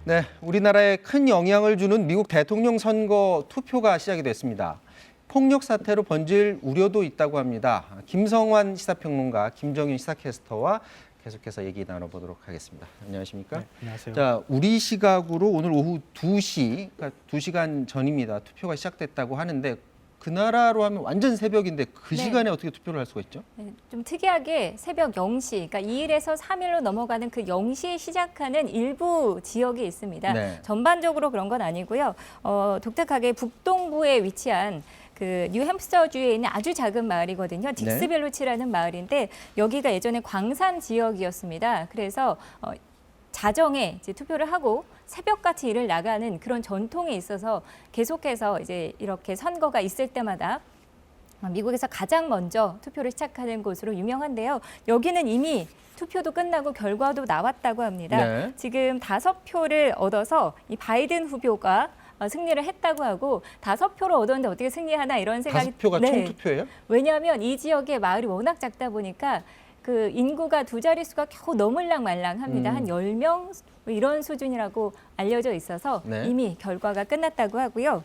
네, 우리나라에 큰 영향을 주는 미국 대통령 선거 투표가 시작이 됐습니다. 폭력 사태로 번질 우려도 있다고 합니다. 김성환 시사평론가, 김정윤 시사캐스터와 계속해서 얘기 나눠보도록 하겠습니다. 안녕하십니까? 네, 안녕하세요. 자, 우리 시각으로 오늘 오후 2시, 그러니까 2시간 전입니다. 투표가 시작됐다고 하는데 그 나라로 하면 완전 새벽인데 그 네. 시간에 어떻게 투표를 할 수가 있죠? 네, 좀 특이하게 새벽 0시, 그러니까 2일에서 3일로 넘어가는 그 0시에 시작하는 일부 지역이 있습니다. 네. 전반적으로 그런 건 아니고요. 독특하게 북동부에 위치한 그 뉴햄스터주에 있는 아주 작은 마을이거든요. 딕스벨로치라는 마을인데 여기가 예전에 광산 지역이었습니다. 그래서 자정에 이제 투표를 하고 새벽같이 일을 나가는 그런 전통이 있어서 계속해서 이제 이렇게 선거가 있을 때마다 미국에서 가장 먼저 투표를 시작하는 곳으로 유명한데요. 여기는 이미 투표도 끝나고 결과도 나왔다고 합니다. 네. 지금 5표를 얻어서 이 바이든 후보가 승리를 했다고 하고 5표를 얻었는데 어떻게 승리하나 이런 생각이 5표가 총투표예요? 왜냐하면 이 지역의 마을이 워낙 작다 보니까 그 인구가 두 자릿수가 겨우 넘을랑 말랑합니다. 한 10명 이런 수준이라고 알려져 있어서 네. 이미 결과가 끝났다고 하고요.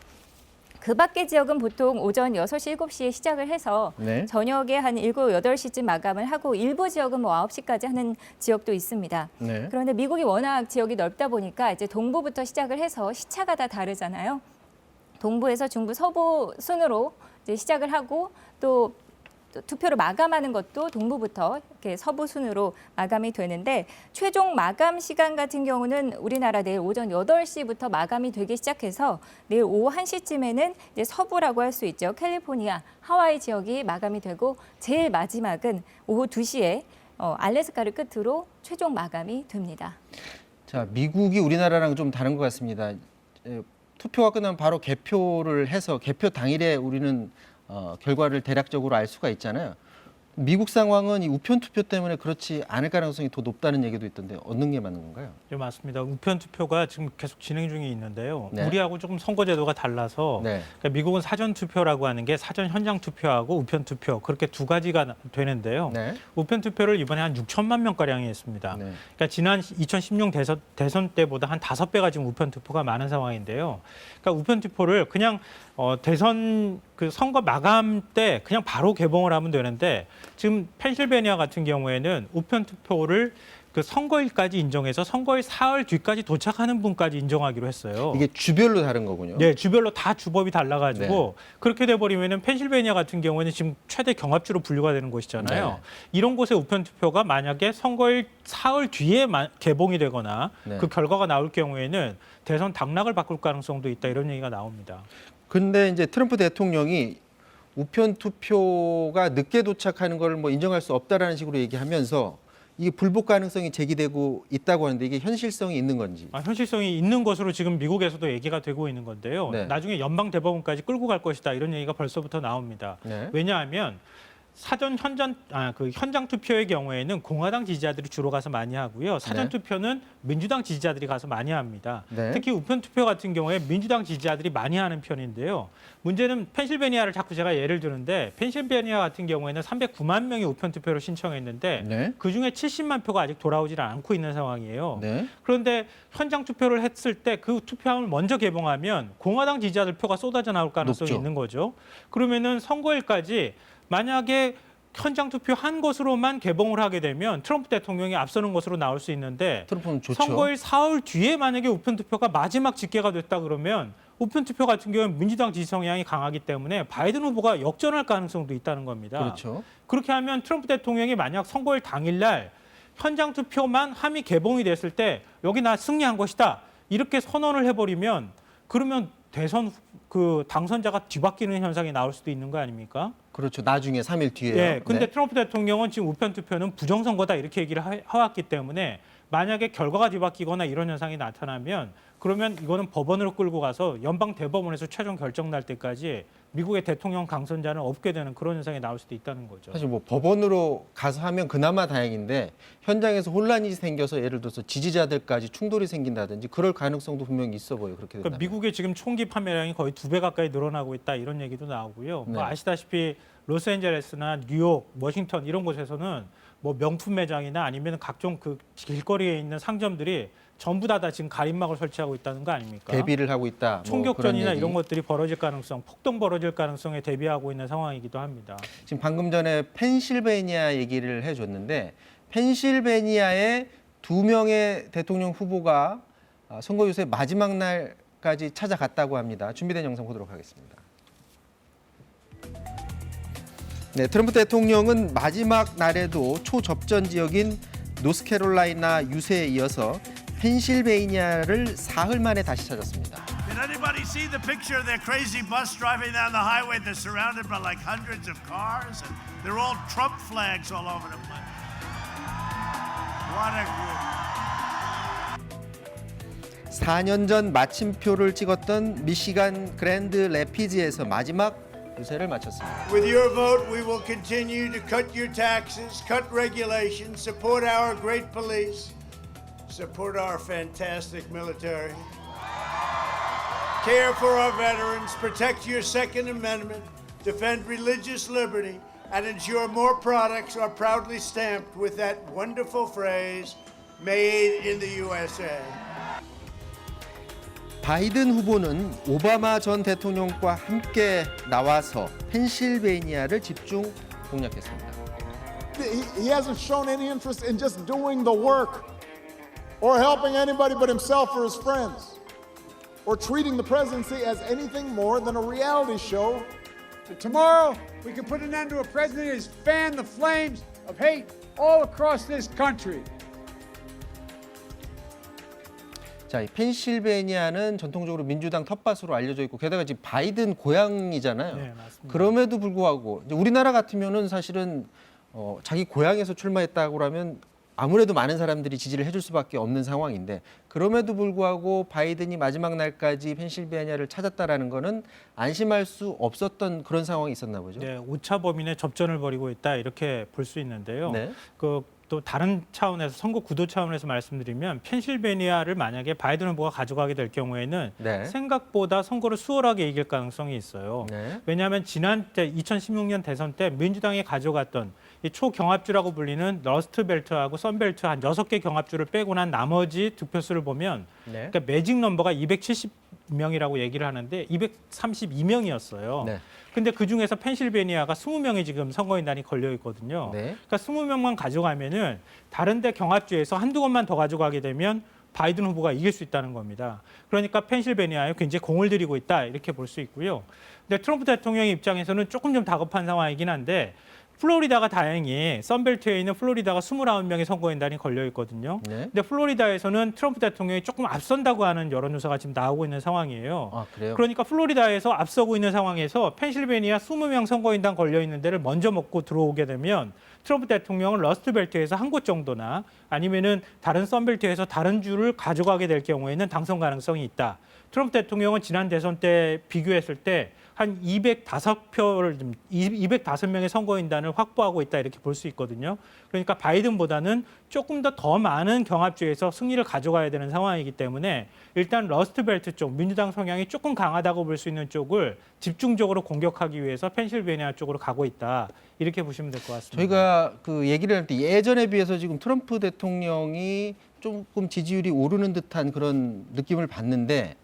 그 밖의 지역은 보통 오전 6시, 7시에 시작을 해서 네. 저녁에 한 7, 8시쯤 마감을 하고 일부 지역은 뭐 9시까지 하는 지역도 있습니다. 네. 그런데 미국이 워낙 지역이 넓다 보니까 이제 동부부터 시작을 해서 시차가 다 다르잖아요. 동부에서 중부, 서부 순으로 이제 시작을 하고 또 투표를 마감하는 것도 동부부터 이렇게 서부 순으로 마감이 되는데 최종 마감 시간 같은 경우는 우리나라 내일 오전 8시부터 마감이 되기 시작해서 내일 오후 1시쯤에는 이제 서부라고 할 수 있죠. 캘리포니아, 하와이 지역이 마감이 되고 제일 마지막은 오후 2시에 알래스카를 끝으로 최종 마감이 됩니다. 자, 미국이 우리나라랑 좀 다른 것 같습니다. 투표가 끝나면 바로 개표를 해서 개표 당일에 우리는 결과를 대략적으로 알 수가 있잖아요. 미국 상황은 이 우편 투표 때문에 그렇지 않을 가능성이 더 높다는 얘기도 있던데 얻는 게 맞는 건가요? 네, 맞습니다. 우편 투표가 지금 계속 진행 중에 있는데요. 네. 우리하고 조금 선거제도가 달라서 네. 그러니까 미국은 사전 투표라고 하는 게 사전 현장 투표하고 우편 투표 그렇게 두 가지가 되는데요. 네. 우편 투표를 이번에 한 6천만 명 가량이 했습니다. 네. 그러니까 지난 2016 대선 때보다 한 5배가 지금 우편 투표가 많은 상황인데요. 그러니까 우편 투표를 그냥 대선 그 선거 마감 때 그냥 바로 개봉을 하면 되는데 지금 펜실베니아 같은 경우에는 우편 투표를 그 선거일까지 인정해서 선거일 사흘 뒤까지 도착하는 분까지 인정하기로 했어요. 이게 주별로 다른 거군요. 네, 주별로 다 주법이 달라가지고 그렇게 돼버리면은 펜실베니아 같은 경우에는 지금 최대 경합주로 분류가 되는 곳이잖아요. 네. 이런 곳의 우편 투표가 만약에 선거일 사흘 뒤에 개봉이 되거나 네. 그 결과가 나올 경우에는 대선 당락을 바꿀 가능성도 있다 이런 얘기가 나옵니다. 근데 이제 트럼프 대통령이 우편 투표가 늦게 도착하는 걸 뭐 인정할 수 없다라는 식으로 얘기하면서 이게 불복 가능성이 제기되고 있다고 하는데 이게 현실성이 있는 건지. 현실성이 있는 것으로 지금 미국에서도 얘기가 되고 있는 건데요. 네. 나중에 연방 대법원까지 끌고 갈 것이다 이런 얘기가 벌써부터 나옵니다. 네. 왜냐하면 사전 현장 투표의 경우에는 공화당 지지자들이 주로 가서 많이 하고요. 사전 네. 투표는 민주당 지지자들이 가서 많이 합니다. 네. 특히 우편 투표 같은 경우에 민주당 지지자들이 많이 하는 편인데요. 문제는 펜실베니아를 자꾸 제가 예를 드는데 펜실베니아 같은 경우에는 309만 명이 우편 투표를 신청했는데 네. 그중에 70만 표가 아직 돌아오질 않고 있는 상황이에요. 네. 그런데 현장 투표를 했을 때 그 투표함을 먼저 개봉하면 공화당 지지자들 표가 쏟아져 나올 가능성이 높죠. 있는 거죠. 그러면은 선거일까지 만약에 현장 투표한 것으로만 개봉을 하게 되면 트럼프 대통령이 앞서는 것으로 나올 수 있는데 트럼프는 좋죠. 선거일 사흘 뒤에 만약에 우편 투표가 마지막 집계가 됐다 그러면 우편 투표 같은 경우는 민주당 지지 성향이 강하기 때문에 바이든 후보가 역전할 가능성도 있다는 겁니다. 그렇죠. 그렇게 하면 트럼프 대통령이 만약 선거일 당일날 현장 투표만 함이 개봉이 됐을 때 여기 나 승리한 것이다 이렇게 선언을 해버리면 그러면 대선 그 당선자가 뒤바뀌는 현상이 나올 수도 있는 거 아닙니까? 그렇죠. 나중에 3일 뒤에요. 네. 근데 네. 트럼프 대통령은 지금 우편 투표는 부정선거다 이렇게 얘기를 해왔기 때문에 만약에 결과가 뒤바뀌거나 이런 현상이 나타나면 그러면 이거는 법원으로 끌고 가서 연방 대법원에서 최종 결정 날 때까지 미국의 대통령 당선자는 없게 되는 그런 현상이 나올 수도 있다는 거죠. 사실 뭐 법원으로 가서 하면 그나마 다행인데 현장에서 혼란이 생겨서 예를 들어서 지지자들까지 충돌이 생긴다든지 그럴 가능성도 분명히 있어 보여요. 그렇게 된다면. 그러니까 미국의 지금 총기 판매량이 거의 2배 가까이 늘어나고 있다 이런 얘기도 나오고요. 네. 뭐 아시다시피 로스앤젤레스나 뉴욕, 워싱턴 이런 곳에서는 뭐 명품 매장이나 아니면 각종 그 길거리에 있는 상점들이 전부 다 지금 가림막을 설치하고 있다는 거 아닙니까? 대비를 하고 있다. 뭐 총격전이나 그런 얘기. 이런 것들이 벌어질 가능성, 폭동 벌어질 가능성에 대비하고 있는 상황이기도 합니다. 지금 방금 전에 펜실베니아 얘기를 해줬는데 펜실베니아의 2명의 대통령 후보가 선거 유세 마지막 날까지 찾아갔다고 합니다. 준비된 영상 보도록 하겠습니다. 네, 트럼프 대통령은 마지막 날에도 초접전 지역인 노스캐롤라이나 유세에 이어서 펜실베이니아를 사흘 만에 다시 찾았습니다. Did anybody see the picture of their crazy bus driving down the highway? They're surrounded by like hundreds of cars, and they're all Trump flags all over the place. What a group. 4년 전 마침표를 찍었던 미시간 그랜드 래피즈에서 마지막 유세를 마쳤습니다. With your vote, we will continue to cut your taxes, cut regulations, support our great police, support our fantastic military, care for our veterans, protect your Second Amendment, defend religious liberty, and ensure more products are proudly stamped with that wonderful phrase, made in the USA. 바이든 후보는 오바마 전 대통령과 함께 나와서 펜실베이니아를 집중 공략했습니다. He hasn't shown any interest in just doing the work or helping anybody but himself or his friends or treating the presidency as anything more than a reality show. Tomorrow, we can put an end to a president who has fanned the flames of hate all across this country. 자, 이 펜실베이니아는 전통적으로 민주당 텃밭으로 알려져 있고 게다가 지금 바이든 고향이잖아요. 네, 맞습니다. 그럼에도 불구하고 이제 우리나라 같으면은 사실은 자기 고향에서 출마했다고 하면 아무래도 많은 사람들이 지지를 해줄 수밖에 없는 상황인데 그럼에도 불구하고 바이든이 마지막 날까지 펜실베이니아를 찾았다라는 거는 안심할 수 없었던 그런 상황이 있었나 보죠. 네, 오차 범인의 접전을 벌이고 있다 이렇게 볼 수 있는데요. 네. 또 다른 차원에서 선거 구도 차원에서 말씀드리면 펜실베니아를 만약에 바이든 후보가 가져가게 될 경우에는 네. 생각보다 선거를 수월하게 이길 가능성이 있어요. 네. 왜냐하면 지난 때 2016년 대선 때 민주당이 가져갔던 이 초경합주라고 불리는 러스트벨트하고 썬벨트 한 6개 경합주를 빼고 난 나머지 득표수를 보면 네. 그러니까 매직 넘버가 270명이라고 얘기를 하는데 232명이었어요. 네. 근데 그 중에서 펜실베니아가 20명이 지금 선거인단이 걸려 있거든요. 네. 그러니까 20명만 가져가면은 다른 데 경합주에서 한두 곳만 더 가져가게 되면 바이든 후보가 이길 수 있다는 겁니다. 그러니까 펜실베니아에 굉장히 공을 들이고 있다 이렇게 볼 수 있고요. 근데 트럼프 대통령의 입장에서는 조금 좀 다급한 상황이긴 한데 플로리다가 다행히 썬벨트에 있는 플로리다가 29명의 선거인단이 걸려 있거든요. 네. 근데 플로리다에서는 트럼프 대통령이 조금 앞선다고 하는 여론조사가 지금 나오고 있는 상황이에요. 아, 그래요? 그러니까 플로리다에서 앞서고 있는 상황에서 펜실베니아 20명 선거인단 걸려 있는 데를 먼저 먹고 들어오게 되면 트럼프 대통령은 러스트벨트에서 한 곳 정도나 아니면은 다른 썬벨트에서 다른 주를 가져가게 될 경우에는 당선 가능성이 있다. 트럼프 대통령은 지난 대선 때 비교했을 때 한 205명의 선거인단을 확보하고 있다 이렇게 볼 수 있거든요. 그러니까 바이든보다는 조금 더 많은 경합주에서 승리를 가져가야 되는 상황이기 때문에 일단 러스트벨트 쪽, 민주당 성향이 조금 강하다고 볼 수 있는 쪽을 집중적으로 공격하기 위해서 펜실베니아 쪽으로 가고 있다. 이렇게 보시면 될 것 같습니다. 저희가 그 얘기를 할 때 예전에 비해서 지금 트럼프 대통령이 조금 지지율이 오르는 듯한 그런 느낌을 받는데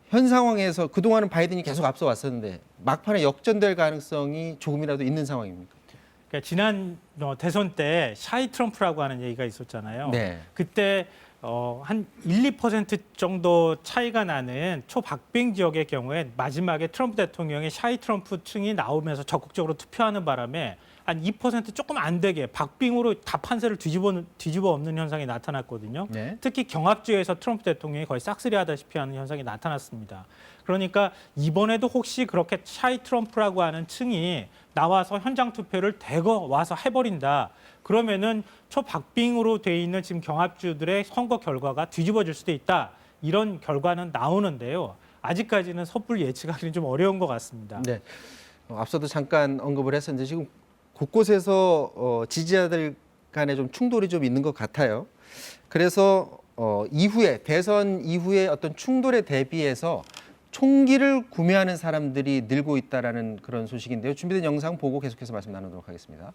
현 상황에서 그동안은 바이든이 계속 앞서 왔었는데 막판에 역전될 가능성이 조금이라도 있는 상황입니까? 그러니까 지난 대선 때 샤이 트럼프라고 하는 얘기가 있었잖아요. 네. 그때 한 1~2% 정도 차이가 나는 초박빙 지역의 경우에 마지막에 트럼프 대통령의 샤이 트럼프 층이 나오면서 적극적으로 투표하는 바람에 한 2% 조금 안 되게 박빙으로 다 판세를 뒤집어 엎는 현상이 나타났거든요. 네. 특히 경합주에서 트럼프 대통령이 거의 싹쓸이하다시피 하는 현상이 나타났습니다. 그러니까 이번에도 혹시 그렇게 샤이 트럼프라고 하는 층이 나와서 현장 투표를 대거 와서 해버린다. 그러면은 초박빙으로 돼 있는 지금 경합주들의 선거 결과가 뒤집어질 수도 있다. 이런 결과는 나오는데요. 아직까지는 섣불리 예측하기는 좀 어려운 것 같습니다. 네. 앞서도 잠깐 언급을 했었는데 지금 곳곳에서 지지자들 간에 좀 충돌이 좀 있는 것 같아요. 그래서 이후에 대선 이후에 어떤 충돌에 대비해서 총기를 구매하는 사람들이 늘고 있다라는 그런 소식인데요. 준비된 영상 보고 계속해서 말씀 나누도록 하겠습니다.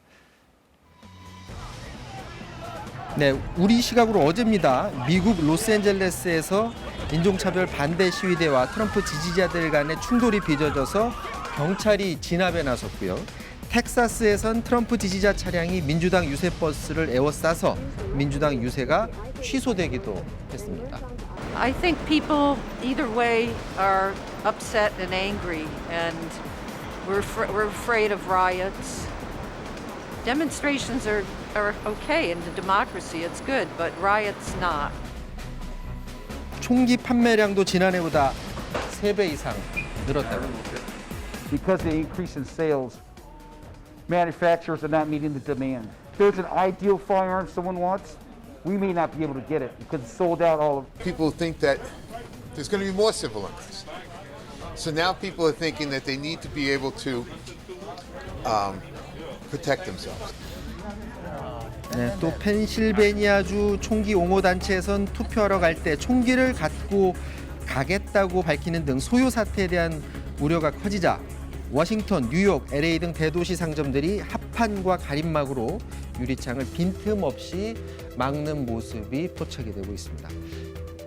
네, 우리 시각으로 어제입니다. 미국 로스앤젤레스에서 인종차별 반대 시위대와 트럼프 지지자들 간의 충돌이 빚어져서 경찰이 진압에 나섰고요. 텍사스에선 트럼프 지지자 차량이 민주당 유세 버스를 에워싸서 민주당 유세가 취소되기도 했습니다. I think people either way are upset and angry, and we're afraid of riots. Demonstrations are okay in the democracy, it's good, but riots not. 총기 판매량도 지난해보다 3배 이상 늘었다고 합니다. Because of the increase in sales, manufacturers are not meeting the demand. If there's an ideal firearm someone wants, we may not be able to get it because it's sold out all of. People think that there's going to be more civil unrest. So now people are thinking that they need to be able to protect themselves. 네, 또 펜실베니아주 총기 옹호 단체에선 투표하러 갈 때 총기를 갖고 가겠다고 밝히는 등 소요 사태에 대한 우려가 커지자 워싱턴, 뉴욕, LA 등 대도시 상점들이 합판과 가림막으로 유리창을 빈틈없이 막는 모습이 포착이 되고 있습니다.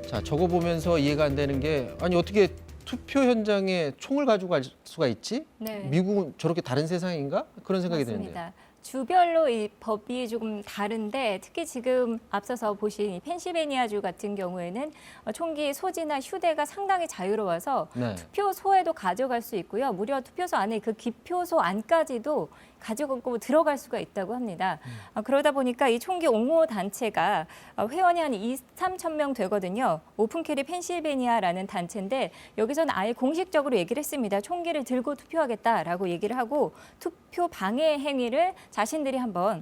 자, 저거 보면서 이해가 안 되는 게 아니 어떻게 투표 현장에 총을 가지고 갈 수가 있지? 네. 미국은 저렇게 다른 세상인가? 그런 생각이 드는데. 맞습니다. 주별로 이 법이 조금 다른데 특히 지금 앞서서 보신 이 펜실베니아주 같은 경우에는 총기 소지나 휴대가 상당히 자유로워서 네. 투표소에도 가져갈 수 있고요. 무려 투표소 안에 그 기표소 안까지도 가져가고 들어갈 수가 있다고 합니다. 그러다 보니까 이 총기 옹호 단체가 회원이 한 3천 명 되거든요. 오픈캐리 펜실베니아라는 단체인데 여기서는 아예 공식적으로 얘기를 했습니다. 총기를 들고 투표하겠다라고 얘기를 하고 투표 방해 행위를 자신들이 한번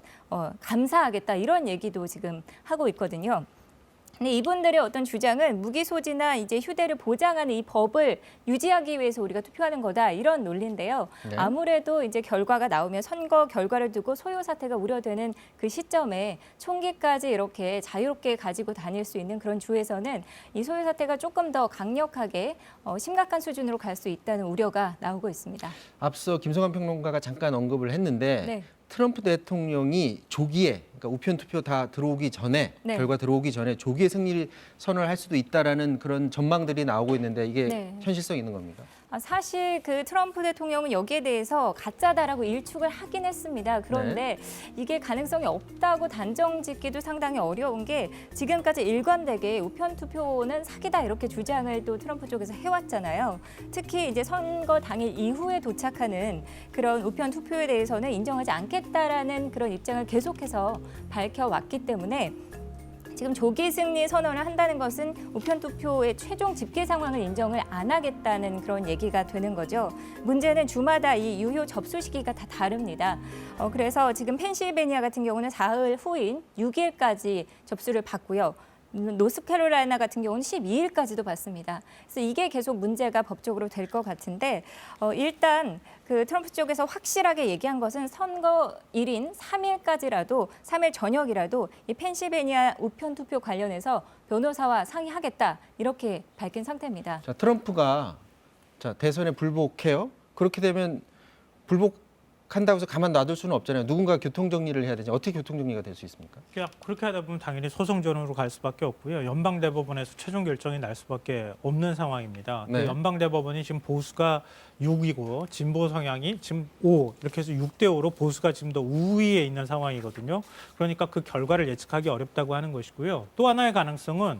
감사하겠다 이런 얘기도 지금 하고 있거든요. 근데 이분들의 어떤 주장은 무기 소지나 이제 휴대를 보장하는 이 법을 유지하기 위해서 우리가 투표하는 거다 이런 논리인데요. 네. 아무래도 이제 결과가 나오면 선거 결과를 두고 소요 사태가 우려되는 그 시점에 총기까지 이렇게 자유롭게 가지고 다닐 수 있는 그런 주에서는 이 소요 사태가 조금 더 강력하게 심각한 수준으로 갈 수 있다는 우려가 나오고 있습니다. 앞서 김성환 평론가가 잠깐 언급을 했는데 네. 트럼프 대통령이 조기에 그러니까 우편 투표 다 들어오기 전에 네. 결과 들어오기 전에 조기에 승리를 선언할 수도 있다라는 그런 전망들이 나오고 있는데 이게 네. 현실성 있는 겁니까? 사실 그 트럼프 대통령은 여기에 대해서 가짜다라고 일축을 하긴 했습니다. 그런데 이게 가능성이 없다고 단정짓기도 상당히 어려운 게 지금까지 일관되게 우편 투표는 사기다 이렇게 주장을 또 트럼프 쪽에서 해왔잖아요. 특히 이제 선거 당일 이후에 도착하는 그런 우편 투표에 대해서는 인정하지 않겠다라는 그런 입장을 계속해서 밝혀왔기 때문에 지금 조기 승리 선언을 한다는 것은 우편 투표의 최종 집계 상황을 인정을 안 하겠다는 그런 얘기가 되는 거죠. 문제는 주마다 이 유효 접수 시기가 다 다릅니다. 그래서 지금 펜실베니아 같은 경우는 사흘 후인 6일까지 접수를 받고요. 노스캐롤라이나 같은 경우는 12일까지도 받습니다. 그래서 이게 계속 문제가 법적으로 될 것 같은데 일단 그 트럼프 쪽에서 확실하게 얘기한 것은 선거일인 3일까지라도 3일 저녁이라도 이 펜실베니아 우편 투표 관련해서 변호사와 상의하겠다 이렇게 밝힌 상태입니다. 자, 트럼프가 자, 대선에 불복해요. 그렇게 되면 불복한다고 해서 가만 놔둘 수는 없잖아요. 누군가 교통 정리를 해야 되지. 어떻게 교통 정리가 될 수 있습니까? 그렇게 하다 보면 당연히 소송전으로 갈 수밖에 없고요. 연방대법원에서 최종 결정이 날 수밖에 없는 상황입니다. 네. 그 연방대법원이 지금 보수가 6이고 진보 성향이 지금 5 이렇게 해서 6대5로 보수가 지금 더 우위에 있는 상황이거든요. 그러니까 그 결과를 예측하기 어렵다고 하는 것이고요. 또 하나의 가능성은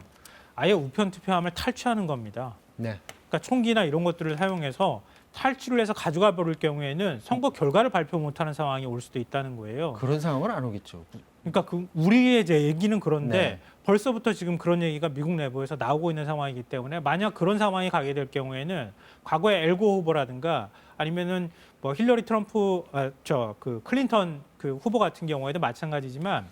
아예 우편 투표함을 탈취하는 겁니다. 네. 그러니까 총기나 이런 것들을 사용해서 탈취를 해서 가져가 버릴 경우에는 선거 결과를 발표 못하는 상황이 올 수도 있다는 거예요. 그런 상황은 안 오겠죠. 그러니까 그 우리의 이제 얘기는 그런데 네. 벌써부터 지금 그런 얘기가 미국 내부에서 나오고 있는 상황이기 때문에 만약 그런 상황이 가게 될 경우에는 과거에 엘고 후보라든가 아니면은 뭐 힐러리 트럼프 그 클린턴 그 후보 같은 경우에도 마찬가지지만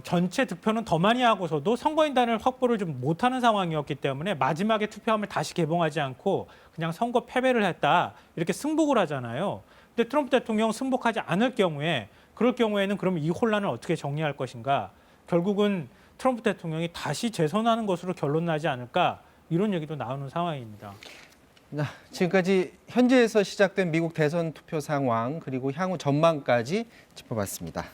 전체 득표는 더 많이 하고서도 선거인단을 확보를 좀 못하는 상황이었기 때문에 마지막에 투표함을 다시 개봉하지 않고 그냥 선거 패배를 했다 이렇게 승복을 하잖아요. 근데 트럼프 대통령 승복하지 않을 경우에 그럴 경우에는 그럼 이 혼란을 어떻게 정리할 것인가? 결국은 트럼프 대통령이 다시 재선하는 것으로 결론 나지 않을까? 이런 얘기도 나오는 상황입니다. 지금까지 현재에서 시작된 미국 대선 투표 상황 그리고 향후 전망까지 짚어봤습니다.